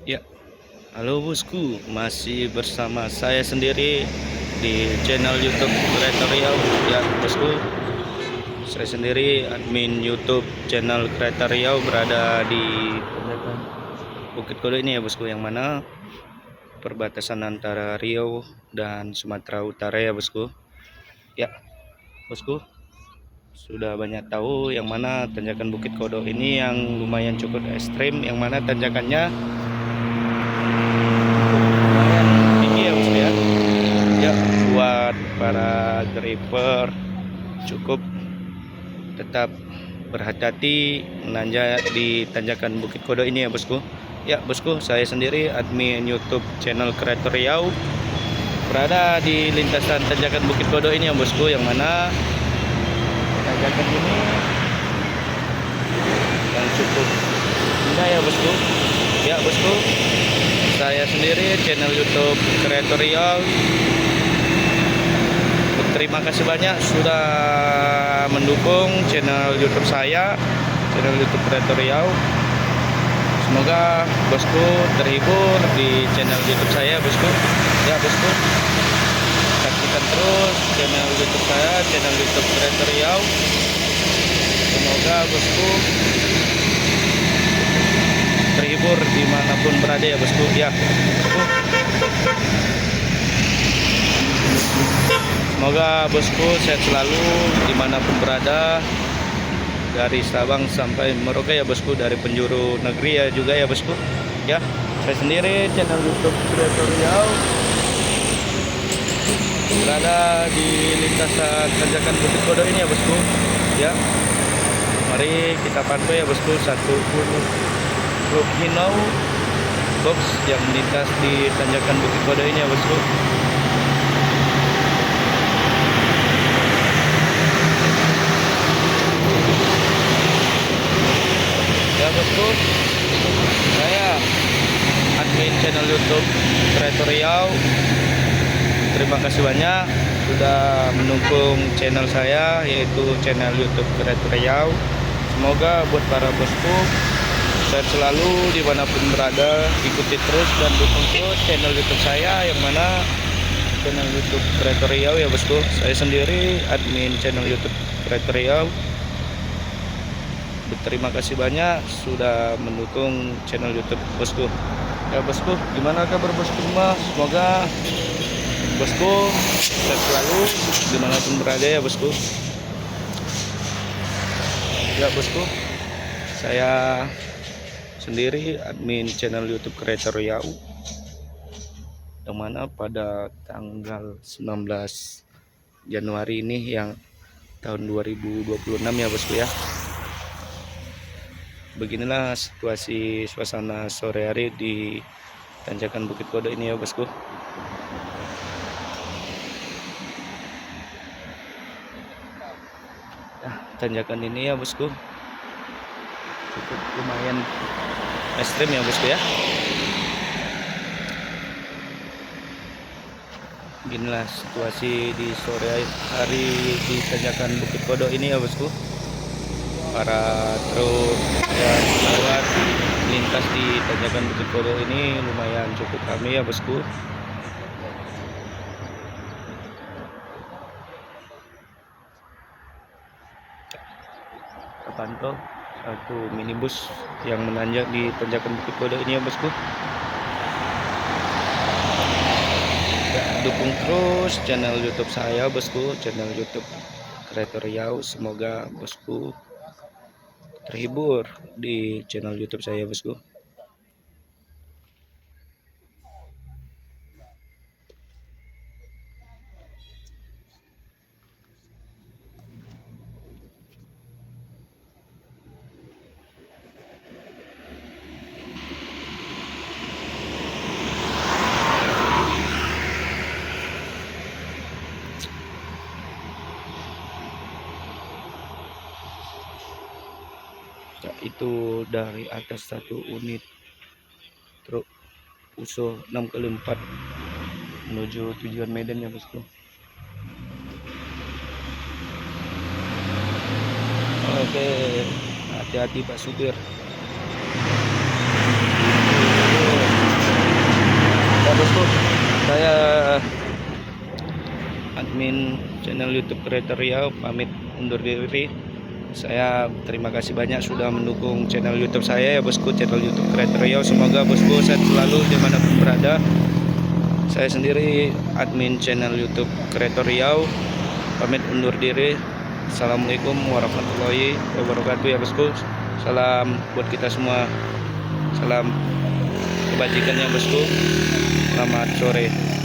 Ya, halo bosku, masih bersama saya sendiri di channel YouTube Kreator Riau. Ya bosku, saya sendiri admin YouTube channel Kreator Riau berada di Tanjakan Bukit Kodo ini ya bosku, yang mana perbatasan antara Riau dan Sumatera Utara ya bosku. Ya bosku, sudah banyak tahu yang mana tanjakan Bukit Kodo ini yang lumayan cukup ekstrim, yang mana tanjakannya lumayan tinggi ya bosku ya. Ya, buat para driver cukup tetap berhati-hati menanjak di tanjakan Bukit Kodo ini ya bosku. Ya bosku, saya sendiri admin YouTube channel Kreator Riau berada di lintasan tanjakan Bukit Kodo ini ya bosku, yang mana tanjakan ini yang cukup indah ya bosku. Ya bosku, saya sendiri channel YouTube Kreator Riau terima kasih banyak sudah mendukung channel YouTube saya, channel YouTube Kreator Riau. Semoga bosku terhibur di channel YouTube saya, bosku. Ya, bosku, saksikan terus channel YouTube saya, channel YouTube Kreator Riau. Semoga bosku terhibur dimanapun berada ya, bosku. Ya, bosku. Semoga bosku sehat selalu dimanapun berada, dari Sabang sampai Merauke ya bosku, dari penjuru negeri ya juga ya bosku. Ya, saya sendiri channel YouTube Kreator Riau berada di lintasan tanjakan Bukit Kodo ini ya bosku. Ya, mari kita pantau ya bosku satu truk Hino box yang melintas di tanjakan Bukit Kodo ini ya bosku. Ya bosku, saya admin channel YouTube Kreator Riau. Terima kasih banyak sudah mendukung channel saya, yaitu channel YouTube Kreator Riau. Semoga buat para bosku sehat selalu dimanapun berada, ikuti terus dan dukung terus channel YouTube saya, yang mana channel YouTube Kreator Riau ya bosku. Saya sendiri admin channel YouTube Kreator Riau. Terima kasih banyak sudah mendukung channel YouTube bosku. Ya bosku, gimana kabar bosku semua? Semoga bosku sehat selalu dimanapun berada ya bosku. Ya bosku, saya sendiri admin channel YouTube Kreator Riau, yang mana pada tanggal 19 Januari ini yang tahun 2026 ya bosku ya. Beginilah situasi suasana sore hari di tanjakan Bukit Kodo ini ya bosku. Nah, tanjakan ini ya bosku cukup lumayan ekstrim ya bosku ya. Beginilah situasi di sore hari di tanjakan Bukit Kodo ini ya bosku. Para truk yang lewat lintas di tanjakan Bukit Kodo ini lumayan cukup ramai ya bosku. Kita pantau satu minibus yang menanjak di tanjakan Bukit Kodo ini ya bosku. Ya, dukung terus channel YouTube saya bosku, channel YouTube Kreator Riau. Semoga bosku terhibur di channel YouTube saya bosku. Ya, itu dari atas satu unit truk Uso 6x4 menuju tujuan Medan ya bosku. Oke, hati-hati Pak supir. YouTube Kreator Riau pamit undur diri. Saya terima kasih banyak sudah mendukung channel YouTube saya ya bosku, channel YouTube Kreator Riau. Semoga bosku sehat selalu dimanapun berada. Saya sendiri admin channel YouTube Kreator Riau pamit undur diri. Assalamualaikum warahmatullahi wabarakatuh ya bosku. Salam buat kita semua. Salam kebajikan ya bosku. Selamat sore.